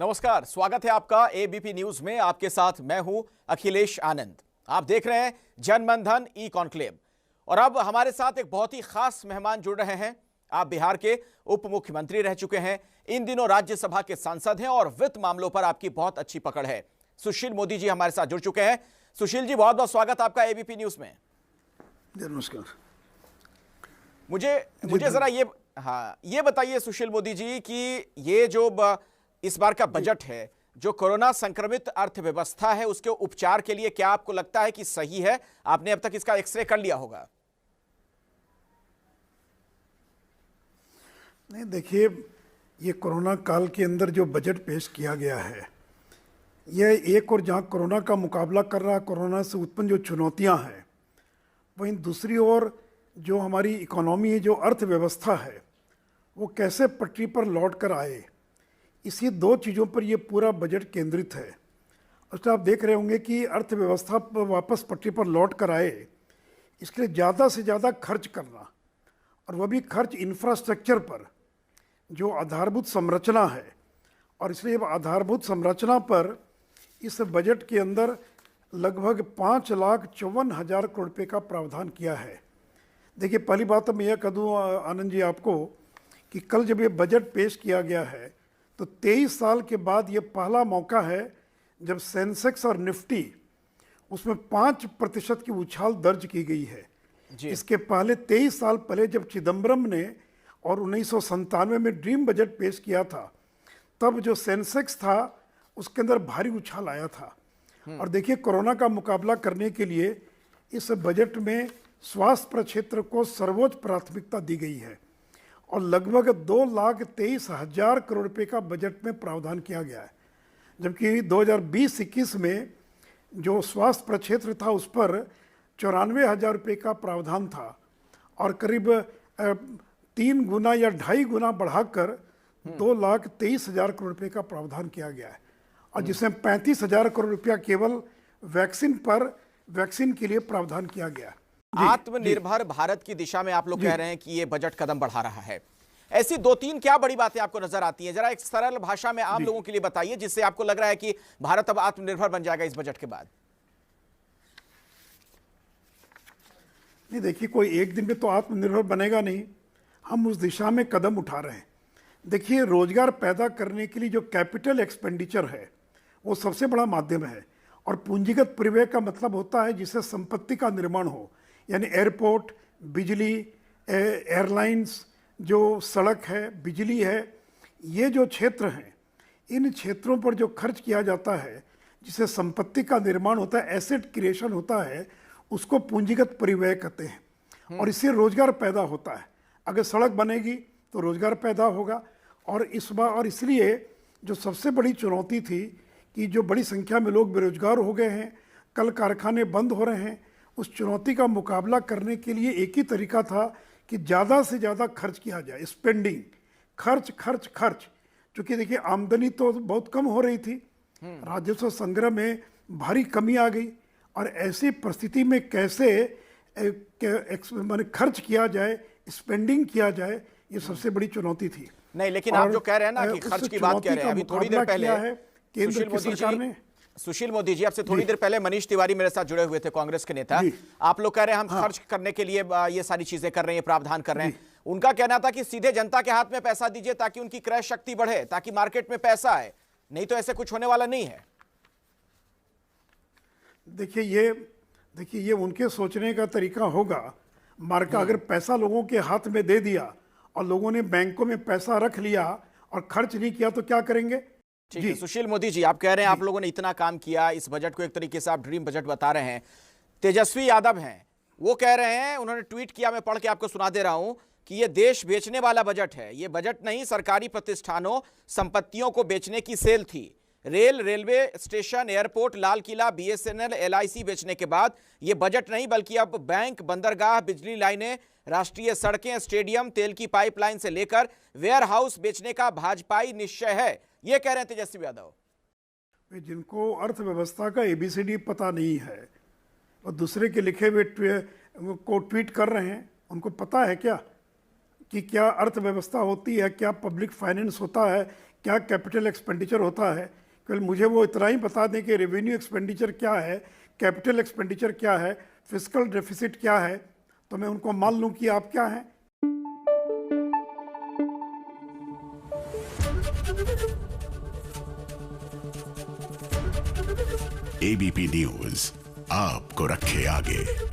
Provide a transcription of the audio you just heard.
नमस्कार, स्वागत है आपका एबीपी न्यूज में। आपके साथ मैं हूं अखिलेश आनंद। आप देख रहे हैं जनमन धन ई कॉन्क्लेव और अब हमारे साथ एक बहुत ही खास मेहमान जुड़ रहे हैं। आप बिहार के उप मुख्यमंत्री रह चुके हैं, इन दिनों राज्यसभा के सांसद हैं और वित्त मामलों पर आपकी बहुत अच्छी पकड़ है। सुशील मोदी जी हमारे साथ जुड़ चुके हैं। सुशील जी, बहुत बहुत स्वागत आपका एबीपी न्यूज में। नमस्कार। मुझे जरा ये बताइए सुशील मोदी जी कि ये जो इस बार का बजट है, जो कोरोना संक्रमित अर्थव्यवस्था है, उसके उपचार के लिए क्या आपको लगता है कि सही है? आपने अब तक इसका एक्सरे कर लिया होगा। नहीं, देखिए, ये कोरोना काल के अंदर जो बजट पेश किया गया है, यह एक और जहां कोरोना का मुकाबला कर रहा है, कोरोना से उत्पन्न जो चुनौतियां हैं, वहीं दूसरी ओर जो हमारी इकोनॉमी है, जो अर्थव्यवस्था है, वो कैसे पटरी पर लौट कर आए, इसी दो चीज़ों पर ये पूरा बजट केंद्रित है। उसमें आप देख रहे होंगे कि अर्थव्यवस्था पर वापस पटरी पर लौट कर आए, इसके लिए ज़्यादा से ज़्यादा खर्च करना, और वह भी खर्च इंफ्रास्ट्रक्चर पर, जो आधारभूत संरचना है। और इसलिए आधारभूत संरचना पर इस बजट के अंदर लगभग 5,54,000 करोड़ रुपये का प्रावधान किया है। देखिए, पहली बात तो मैं यह कह दूँ आनंद जी आपको कि कल जब ये बजट पेश किया गया है तो 23 साल के बाद ये पहला मौका है जब सेंसेक्स और निफ्टी उसमें 5% की उछाल दर्ज की गई है। इसके पहले 23 साल पहले जब चिदम्बरम ने और 1997 में ड्रीम बजट पेश किया था, तब जो सेंसेक्स था उसके अंदर भारी उछाल आया था। और देखिए, कोरोना का मुकाबला करने के लिए इस बजट में स्वास्थ्य क्षेत्र को सर्वोच्च प्राथमिकता दी गई है और लगभग 2,23,000 करोड़ रुपए का बजट में प्रावधान किया गया है। जबकि 2020-21 में जो स्वास्थ्य प्रक्षेत्र था उस पर 94,000 रुपये का प्रावधान था और करीब 3 गुना या 2.5 गुना बढ़ाकर 2,23,000 करोड़ रुपये का प्रावधान किया गया है, और जिसमें 35,000 करोड़ रुपया केवल वैक्सीन के लिए प्रावधान किया गया है। आत्मनिर्भर भारत की दिशा में आप लोग कह रहे हैं कि ये बजट कदम बढ़ा रहा है। ऐसी 2-3 क्या बड़ी बातें आपको नजर आती हैं? जरा एक सरल भाषा में आम लोगों के लिए बताइए, जिससे आपको लग रहा है कि भारत अब आत्मनिर्भर बन जाएगा इस बजट के बाद। नहीं, देखिए, कोई एक दिन में तो आत्मनिर्भर बनेगा नहीं। हम उस दिशा में कदम उठा रहे हैं। देखिए, रोजगार पैदा करने के लिए जो कैपिटल एक्सपेंडिचर है वो सबसे बड़ा माध्यम है, और पूंजीगत परिव्यय का मतलब होता है जिससे संपत्ति का निर्माण हो, यानी एयरपोर्ट, बिजली, एयरलाइंस, जो सड़क है, बिजली है, ये जो क्षेत्र हैं, इन क्षेत्रों पर जो खर्च किया जाता है जिससे संपत्ति का निर्माण होता है, एसेट क्रिएशन होता है, उसको पूंजीगत परिव्यय कहते हैं। और इससे रोजगार पैदा होता है। अगर सड़क बनेगी तो रोजगार पैदा होगा। और इसलिए जो सबसे बड़ी चुनौती थी कि जो बड़ी संख्या में लोग बेरोजगार हो गए हैं, कल कारखाने बंद हो रहे हैं, उस चुनौती का मुकाबला करने के लिए एक ही तरीका था कि ज़्यादा से ज़्यादा खर्च किया जाए, स्पेंडिंग, खर्च खर्च खर्च। चूँकि देखिए, आमदनी तो बहुत कम हो रही थी, राजस्व संग्रह में भारी कमी आ गई, और ऐसी परिस्थिति में कैसे खर्च किया जाए, स्पेंडिंग किया जाए, ये सबसे बड़ी चुनौती थी। नहीं, लेकिन आप जो कह रहे हैं ना कि खर्च की बात कह रहे हैं, अभी थोड़ी देर पहले केंद्र की सरकार ने। सुशील मोदी जी, आपसे थोड़ी देर पहले मनीष तिवारी मेरे साथ जुड़े हुए थे, कांग्रेस के नेता। आप लोग कह रहे हैं हम खर्च करने के लिए ये सारी चीजें कर रहे हैं, प्रावधान कर रहे हैं। उनका कहना था कि सीधे जनता के हाथ में पैसा दीजिए ताकि उनकी क्रय शक्ति बढ़े, ताकि मार्केट में पैसा आए, नहीं तो ऐसे कुछ होने वाला नहीं है। देखिए ये उनके सोचने का तरीका होगा। मार्केट अगर पैसा लोगों के हाथ में दे दिया और लोगों ने बैंकों में पैसा रख लिया और खर्च नहीं किया तो क्या करेंगे? ठीक है, सुशील मोदी जी, आप कह रहे हैं आप लोगों ने इतना काम किया, इस बजट को एक तरीके से आप ड्रीम बजट बता रहे हैं। तेजस्वी यादव हैं, वो कह रहे हैं, उन्होंने ट्वीट किया, मैं पढ़ के आपको सुना दे रहा हूं कि ये देश बेचने वाला बजट है। ये बजट नहीं, सरकारी प्रतिष्ठानों, संपत्तियों को बेचने की सेल थी। Rail, railway station, airport, Lal Qila, BSNL, LIC बेचने के बाद ये बजट नहीं, बल्कि अब बैंक, बंदरगाह, बिजली लाइनें, राष्ट्रीय सड़कें, स्टेडियम, तेल की पाइपलाइन से लेकर वेयर हाउस बेचने का भाजपाई निश्चय है, ये कह रहे हैं तेजस्वी यादव। जिनको अर्थव्यवस्था का एबीसीडी पता नहीं है और दूसरे के लिखे हुए को ट्वीट कर रहे हैं, उनको पता है क्या कि क्या अर्थव्यवस्था होती है, क्या पब्लिक फाइनेंस होता है, क्या कैपिटल एक्सपेंडिचर होता है। केवल मुझे वो इतना ही बता दें कि रेवेन्यू एक्सपेंडिचर क्या है, कैपिटल एक्सपेंडिचर क्या है, फिस्कल डेफिसिट क्या है, तो मैं उनको मान लूँ कि आप क्या हैं। एबीपी न्यूज आपको रखे आगे।